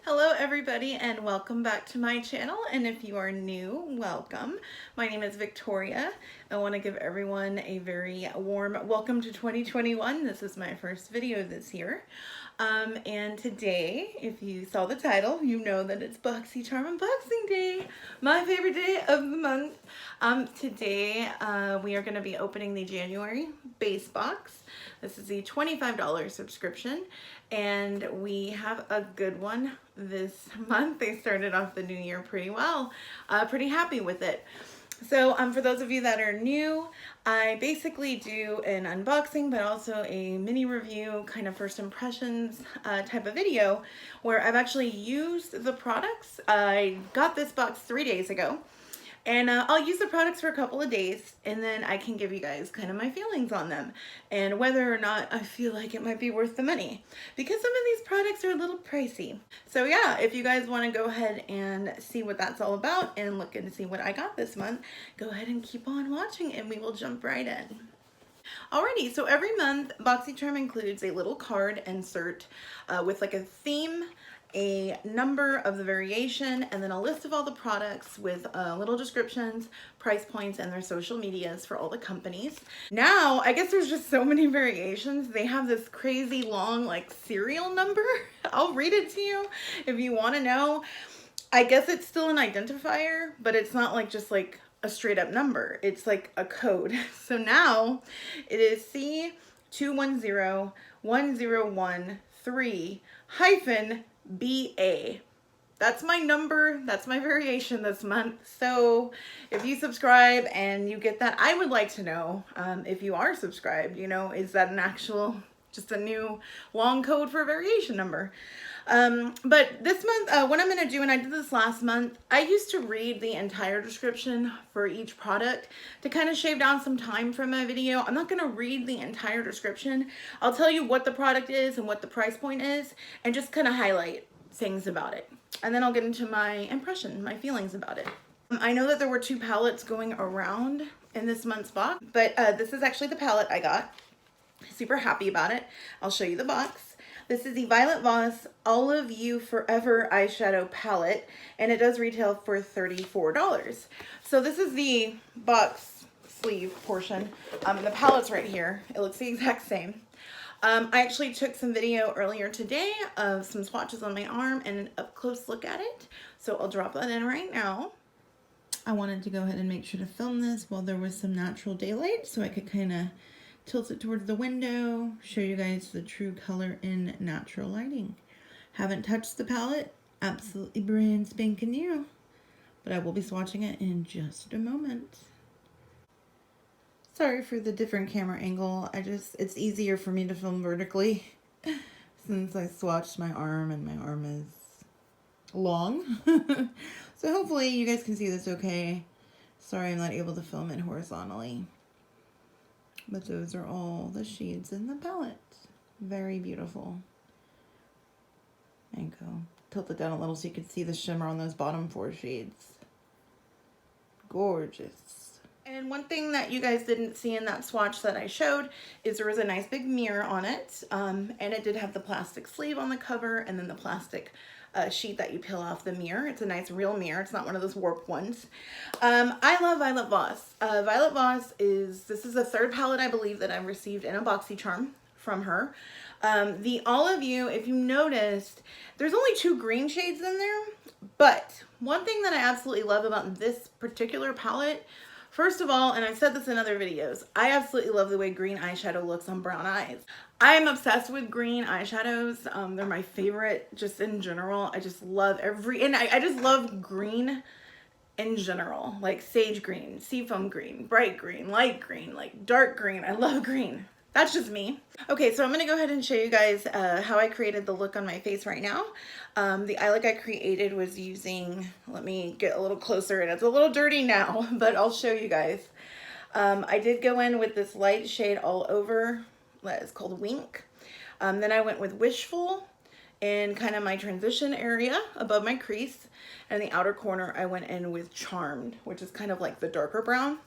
Hello everybody and welcome back to my channel, and if you are new, welcome. My name is Victoria. I want to give everyone a very warm welcome to 2021. This is my first video this year. And today, if you saw the title, you know that it's Boxycharm Unboxing Day, my favorite day of the month. Today we are going to be opening the January base box. This is the $25 subscription, and we have a good one this month. They started off the new year pretty well. Pretty happy with it. So for those of you that are new, I basically do an unboxing, but also a mini review, kind of first impressions type of video, where I've actually used the products. I got this box 3 days ago, and I'll use the products for a couple of days, and then I can give you guys kind of my feelings on them and whether or not I feel like it might be worth the money, because some of these products are a little pricey. So yeah, if you guys want to go ahead and see what that's all about and look and see what I got this month, go ahead and keep on watching and we will jump right in. Alrighty, so every month Boxycharm includes a little card insert with like a theme, a number of the variation, and then a list of all the products with little descriptions, price points, and their social medias for all the companies. Now, I guess there's just so many variations. They have this crazy long like serial number. I'll read it to you if you want to know. I guess it's still an identifier, but it's not like just like a straight up number. It's like a code. So now it is C210113-BA. That's my number. That's my variation this month. So if you subscribe and you get that, I would like to know if you are subscribed, you know, is that an actual, just a new long code for a variation number? But this month, what I'm going to do, and I did this last month, I used to read the entire description for each product to kind of shave down some time from my video. I'm not going to read the entire description. I'll tell you what the product is and what the price point is, and just kind of highlight things about it. And then I'll get into my impression, my feelings about it. I know that there were 2 palettes going around in this month's box, but this is actually the palette I got. Super happy about it. I'll show you the box. This is the Violet Voss All of You Forever eyeshadow palette, and it does retail for $34. So this is the box sleeve portion. The palette's right here. It looks the exact same. I actually took some video earlier today of some swatches on my arm and an up close look at it. So I'll drop that in right now. I wanted to go ahead and make sure to film this while there was some natural daylight so I could kind of tilt it towards the window, show you guys the true color in natural lighting. Haven't touched the palette, absolutely brand spanking new, but I will be swatching it in just a moment. Sorry for the different camera angle. It's easier for me to film vertically since I swatched my arm and my arm is long. So hopefully you guys can see this okay. Sorry I'm not able to film it horizontally. But those are all the shades in the palette. Very beautiful. There you go. Tilt it down a little so you can see the shimmer on those bottom 4 shades. Gorgeous. And one thing that you guys didn't see in that swatch that I showed is there was a nice big mirror on it. And it did have the plastic sleeve on the cover and then the plastic sheet that you peel off the mirror. It's a nice real mirror. It's not one of those warped ones. I love Violet Voss. Violet Voss this is the 3rd palette I believe that I've received in a Boxycharm from her. The All of You, if you noticed, there's only 2 green shades in there, but one thing that I absolutely love about this particular palette, first of all, and I've said this in other videos, I absolutely love the way green eyeshadow looks on brown eyes. I am obsessed with green eyeshadows. They're my favorite just in general. I just love I just love green in general, like sage green, seafoam green, bright green, light green, like dark green. I love green. That's just me. Okay, so I'm gonna go ahead and show you guys how I created the look on my face right now. The eye look I created was using, let me get a little closer, and it's a little dirty now, but I'll show you guys. I did go in with this light shade all over, that is called Wink. Then I went with Wishful in kind of my transition area above my crease, and the outer corner I went in with Charmed, which is kind of like the darker brown.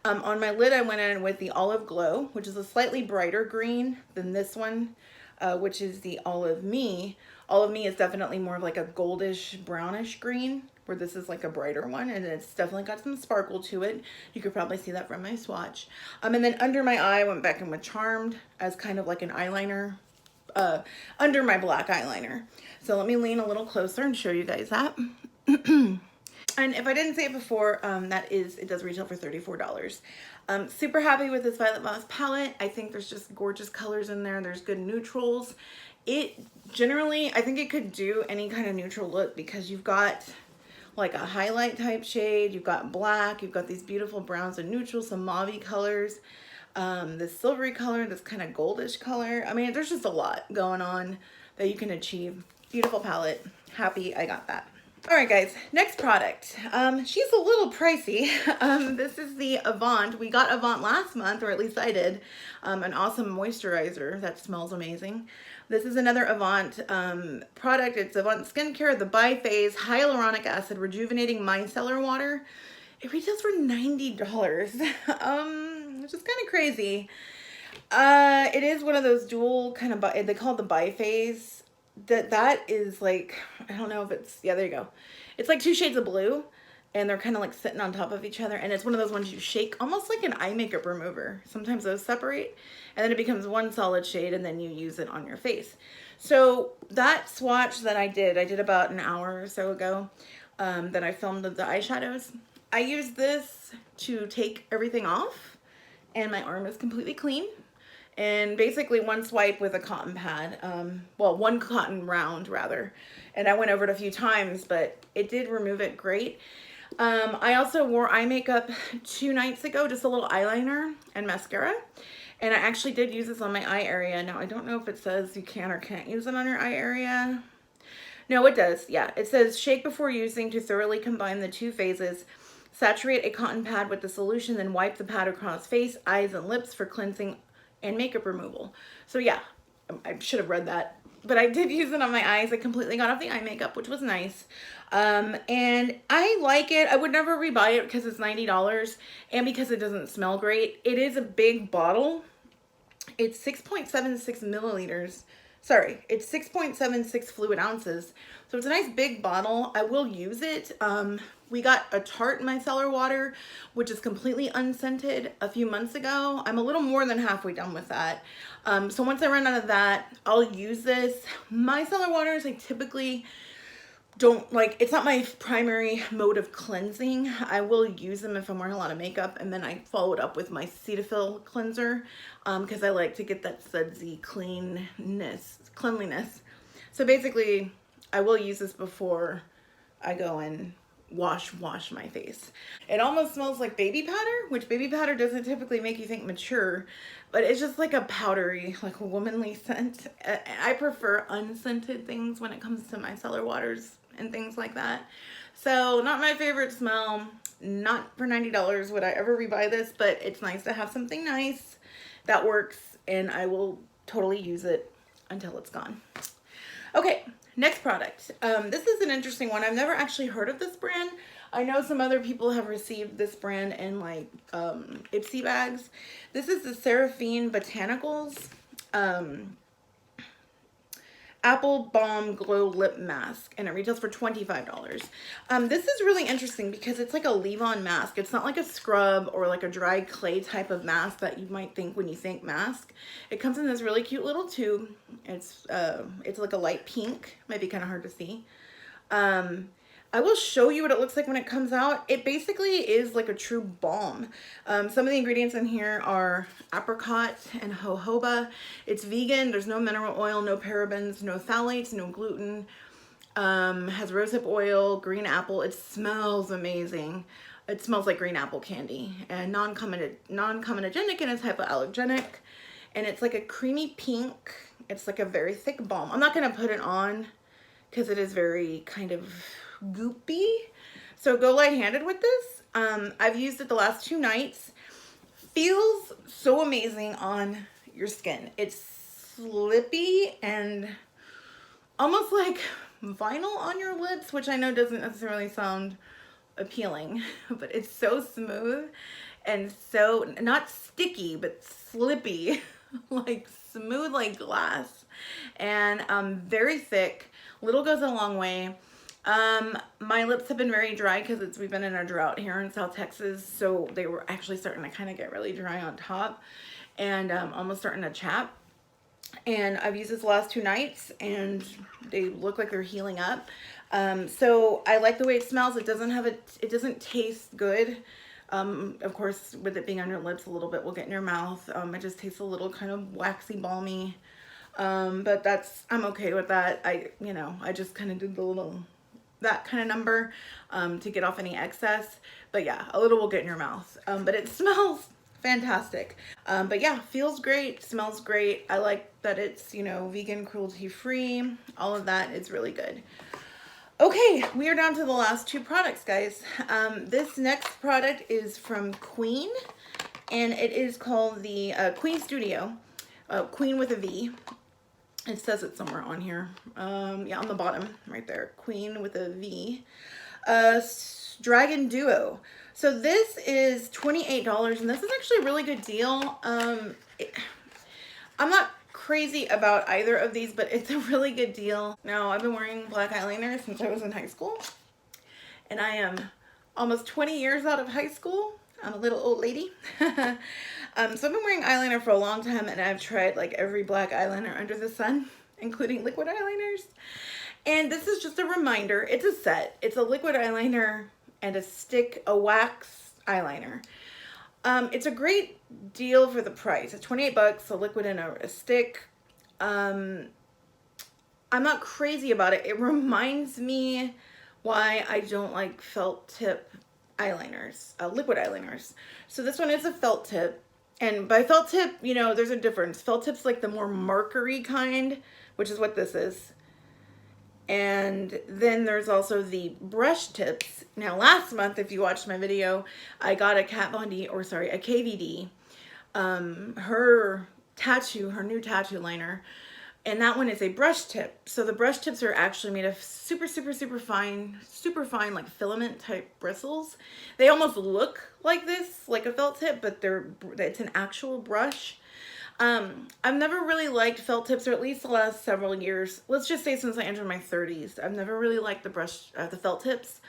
On my lid I went in with the Olive Glow, which is a slightly brighter green than this one, which is the Olive Me. All of Me is definitely more of like a goldish brownish green, where this is like a brighter one, and it's definitely got some sparkle to it. You could probably see that from my swatch. And then under my eye, I went back in with Charmed as kind of like an eyeliner under my black eyeliner. So let me lean a little closer and show you guys that. And if I didn't say it before, it does retail for $34. Super happy with this Violet Voss palette. I think there's just gorgeous colors in there. There's good neutrals. It generally, I think it could do any kind of neutral look, because you've got like a highlight type shade, you've got black, you've got these beautiful browns and neutrals, some mauve colors, this silvery color, this kind of goldish color. I mean, there's just a lot going on that you can achieve. Beautiful palette. Happy I got that. All right, guys, next product. She's a little pricey. This is the Avant. We got Avant last month, or at least I did. An awesome moisturizer that smells amazing. This is another Avant product. It's Avant Skincare, the Biphase Hyaluronic Acid Rejuvenating Micellar Water. It retails for $90, which is kind of crazy. It is one of those dual kind of, they call it the Biphase. That is like, I don't know if it's, yeah, there you go. It's like 2 shades of blue, and they're kind of like sitting on top of each other. And it's one of those ones you shake, almost like an eye makeup remover. Sometimes those separate, and then it becomes one solid shade, and then you use it on your face. So that swatch that I did about an hour or so ago, that I filmed the eyeshadows. I used this to take everything off, and my arm is completely clean. And basically one swipe with a cotton pad, well, one cotton round rather. And I went over it a few times, but it did remove it great. I also wore eye makeup 2 nights ago, just a little eyeliner and mascara. And I actually did use this on my eye area. Now, I don't know if it says you can or can't use it on your eye area. No, it does. Yeah, it says shake before using to thoroughly combine the 2 phases. Saturate a cotton pad with the solution, then wipe the pad across face, eyes, and lips for cleansing and makeup removal. So yeah, I should have read that, but I did use it on my eyes. I completely got off the eye makeup, which was nice. And I like it. I would never rebuy it because it's $90 and because it doesn't smell great. It is a big bottle. It's 6.76 milliliters. Sorry, it's 6.76 fluid ounces. So it's a nice big bottle. I will use it. We got a Tarte micellar water, which is completely unscented, a few months ago. I'm a little more than halfway done with that. So once I run out of that, I'll use this. Micellar waters, I typically don't like, it's not my primary mode of cleansing. I will use them if I'm wearing a lot of makeup, and then I follow it up with my Cetaphil cleanser, because I like to get that sudsy cleanliness. So basically, I will use this before I go and wash my face. It almost smells like baby powder, which baby powder doesn't typically make you think mature, but it's just like a powdery, like womanly scent. I prefer unscented things when it comes to micellar waters and things like that. So not my favorite smell. Not for $90 would I ever rebuy this, but it's nice to have something nice that works, and I will totally use it until it's gone. Okay, next product. This is an interesting one. I've never actually heard of this brand. I know some other people have received this brand in like Ipsy bags. This is the Seraphine Botanicals Apple Balm Glow Lip Mask, and it retails for $25. This is really interesting because it's like a leave-on mask. It's not like a scrub or like a dry clay type of mask that you might think when you think mask. It comes in this really cute little tube. It's like a light pink. Might be kind of hard to see. I will show you what it looks like when it comes out. It basically is like a true balm. Some of the ingredients in here are apricot and jojoba. It's vegan. There's no mineral oil, no parabens, no phthalates, no gluten. Has rosehip oil, green apple. It smells amazing. It smells like green apple candy, and non-comedogenic, and it's hypoallergenic. And it's like a creamy pink. It's like a very thick balm. I'm not going to put it on because it is very kind of goopy. So go light-handed with this. I've used it the last 2 nights. Feels so amazing on your skin. It's slippy and almost like vinyl on your lips, which I know doesn't necessarily sound appealing, but it's so smooth and so not sticky, but slippy, like smooth like glass, and very thick. Little goes a long way. My lips have been very dry because we've been in a drought here in South Texas, so they were actually starting to kind of get really dry on top and almost starting to chap. And I've used this the last 2 nights and they look like they're healing up. So I like the way it smells. It doesn't taste good. Of course, with it being on your lips, a little bit will get in your mouth. It just tastes a little kind of waxy, balmy. But I'm okay with that. I just kind of did that kind of number, to get off any excess. But yeah, a little will get in your mouth. But it smells fantastic. But yeah, feels great, smells great. I like that it's, vegan, cruelty free, all of that is really good. Okay, we are down to the last 2 products, guys. This next product is from Queen, and it is called the Queen Studio, Queen with a V. It says it somewhere on here. Yeah, on the bottom, right there, Queen with a V. Dragon Duo. So this is $28, and this is actually a really good deal. I'm not crazy about either of these, but it's a really good deal. Now, I've been wearing black eyeliner since I was in high school, and I am almost 20 years out of high school. I'm a little old lady. So I've been wearing eyeliner for a long time, and I've tried like every black eyeliner under the sun, including liquid eyeliners. And this is just a reminder. It's a set. It's a liquid eyeliner and a wax eyeliner. It's a great deal for the price. It's 28 bucks, a liquid and a stick. I'm not crazy about it. It reminds me why I don't like felt tip eyeliners, liquid eyeliners. So this one is a felt tip. And by felt tip, there's a difference. Felt tip's like the more markery kind, which is what this is. And then there's also the brush tips. Now, last month, if you watched my video, I got a KVD, her new tattoo liner, and that one is a brush tip. So the brush tips are actually made of super, super, super fine, like filament type bristles. They almost look like this, like a felt tip, but it's an actual brush. I've never really liked felt tips, or at least the last several years. Let's just say since I entered my 30s, I've never really liked the felt tips,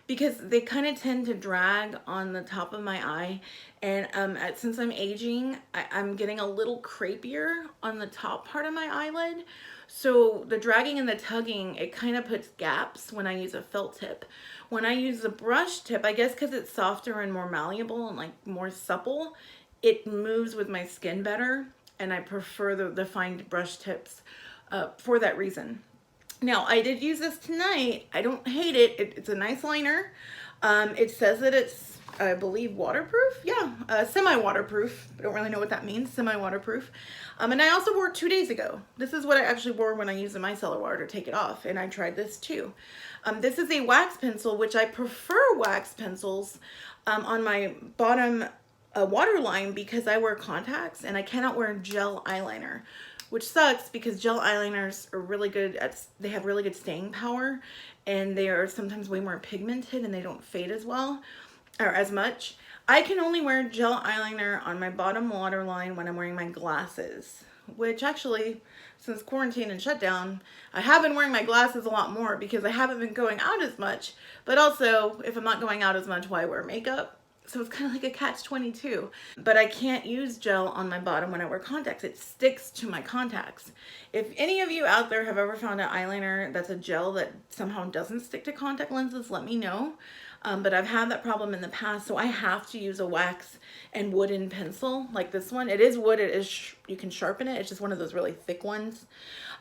because they kind of tend to drag on the top of my eye. And since I'm aging, I'm getting a little crepier on the top part of my eyelid. So the dragging and the tugging, it kind of puts gaps when I use a felt tip. When I use the brush tip, I guess because it's softer and more malleable and like more supple, it moves with my skin better, and I prefer the defined brush tips for that reason. Now, I did use this tonight. I don't hate it. It's a nice liner. It says that it's, I believe, waterproof. Yeah, semi-waterproof. I don't really know what that means, semi-waterproof. And I also wore it 2 days ago. This is what I actually wore when I used the micellar water to take it off, and I tried this too. This is a wax pencil, which I prefer wax pencils on my bottom waterline, because I wear contacts and I cannot wear gel eyeliner, which sucks because gel eyeliners are really good they have really good staying power, and they are sometimes way more pigmented and they don't fade as well or as much. I can only wear gel eyeliner on my bottom waterline when I'm wearing my glasses, which actually, since quarantine and shutdown, I have been wearing my glasses a lot more because I haven't been going out as much. But also, if I'm not going out as much, why wear makeup? So it's kind of like a catch-22. But I can't use gel on my bottom when I wear contacts. It sticks to my contacts. If any of you out there have ever found an eyeliner that's a gel that somehow doesn't stick to contact lenses, let me know. But I've had that problem in the past, so I have to use a wax and wooden pencil like this one. It is wood. You can sharpen it. It's just one of those really thick ones.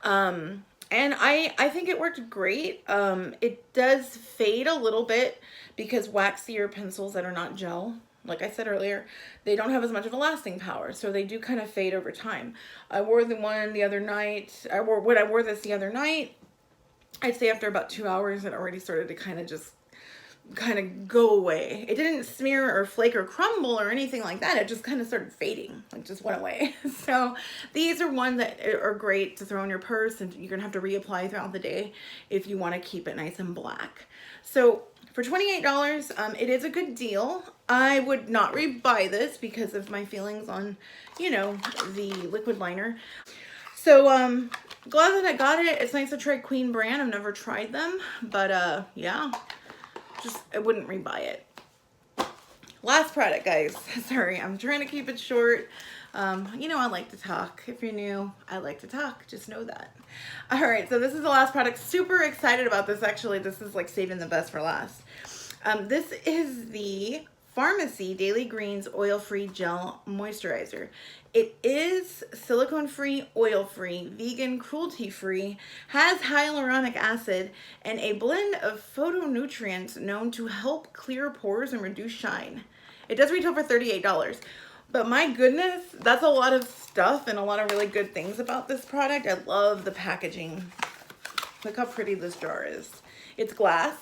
And I think it worked great. It does fade a little bit because waxier pencils that are not gel, like I said earlier, they don't have as much of a lasting power. So they do kind of fade over time. I wore the one the other night. When I wore this the other night, I'd say after about 2 hours, it already started to kind of go away. It didn't smear or flake or crumble or anything like that. It just kind of started fading, like just went away. So these are ones that are great to throw in your purse, and you're gonna have to reapply throughout the day if you want to keep it nice and black. So for $28, it is a good deal. I would not rebuy this because of my feelings on, the liquid liner. So glad that I got it. It's nice to try Queen brand. I've never tried them, but yeah, just I wouldn't rebuy it. Last product, guys. Sorry, I'm trying to keep it short. You know I like to talk. If you're new, I like to talk. Just know that. All right, so this is the last product. Super excited about this, actually. This is like saving the best for last. This is the Pharmacy Daily Greens Oil-Free Gel Moisturizer. It is silicone-free, oil-free, vegan, cruelty-free, has hyaluronic acid, and a blend of phytonutrients known to help clear pores and reduce shine. It does retail for $38. But my goodness, that's a lot of stuff and a lot of really good things about this product. I love the packaging. Look how pretty this jar is. It's glass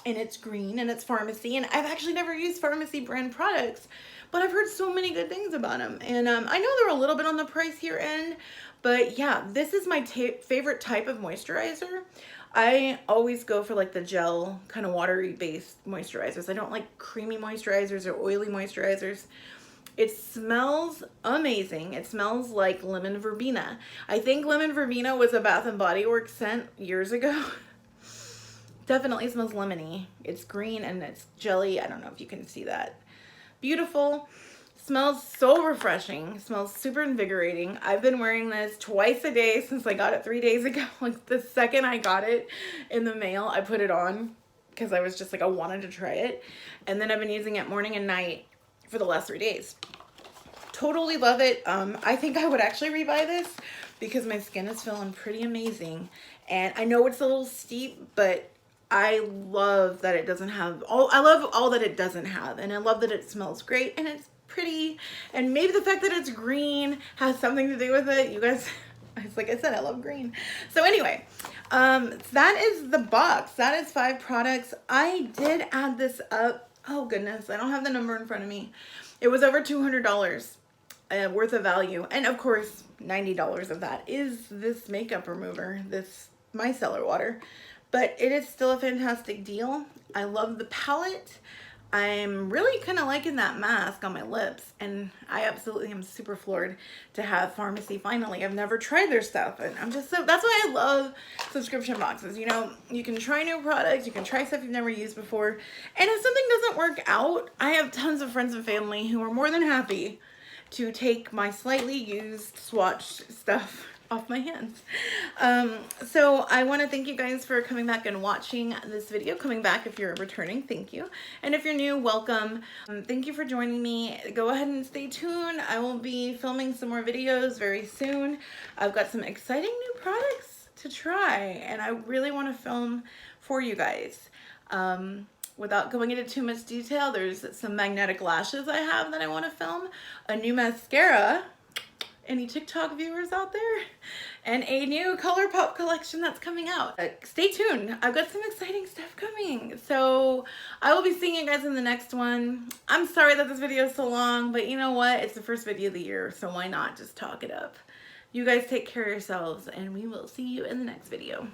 and it's green and it's Pharmacy. And I've actually never used Pharmacy brand products, but I've heard so many good things about them. And I know they're a little bit on the pricier end, but yeah, this is my favorite type of moisturizer. I always go for like the gel kind of watery based moisturizers. I don't like creamy moisturizers or oily moisturizers. It smells amazing. It smells like lemon verbena. I think lemon verbena was a Bath and Body Works scent years ago. Definitely smells lemony. It's green and it's jelly. I don't know if you can see that. Beautiful. Smells so refreshing. Smells super invigorating. I've been wearing this twice a day since I got it 3 days ago. Like the second I got it in the mail, I put it on because I was just like, I wanted to try it. And then I've been using it morning and night for the last 3 days. Totally love it. I think I would actually rebuy this because my skin is feeling pretty amazing. And I know it's a little steep, but I love that it doesn't have I love all that it doesn't have. And I love that it smells great and it's pretty. And maybe the fact that it's green has something to do with it. You guys, it's like I said, I love green. So anyway, that is the box. That is 5 products. I did add this up. Oh goodness, I don't have the number in front of me. It was over $200 worth of value. And of course, $90 of that is this makeup remover, this micellar water. But it is still a fantastic deal. I love the palette. I'm really kind of liking that mask on my lips. And I absolutely am super floored to have Pharmacy finally. I've never tried their stuff. And I'm just so, that's why I love subscription boxes. You know, you can try new products. You can try stuff you've never used before. And if something doesn't work out, I have tons of friends and family who are more than happy to take my slightly used, swatched stuff off my hands. So I want to thank you guys for coming back and watching this video. Coming back if you're returning, thank you. And if you're new, welcome. Thank you for joining me. Go ahead and stay tuned. I will be filming some more videos very soon. I've got some exciting new products to try and I really want to film for you guys. Without going into too much detail, there's some magnetic lashes I have that I want to film, a new mascara, any TikTok viewers out there, and a new ColourPop collection that's coming out. Stay tuned. I've got some exciting stuff coming. So I will be seeing you guys in the next one. I'm sorry that this video is so long, but you know what? It's the first video of the year, so why not just talk it up? You guys take care of yourselves, and we will see you in the next video.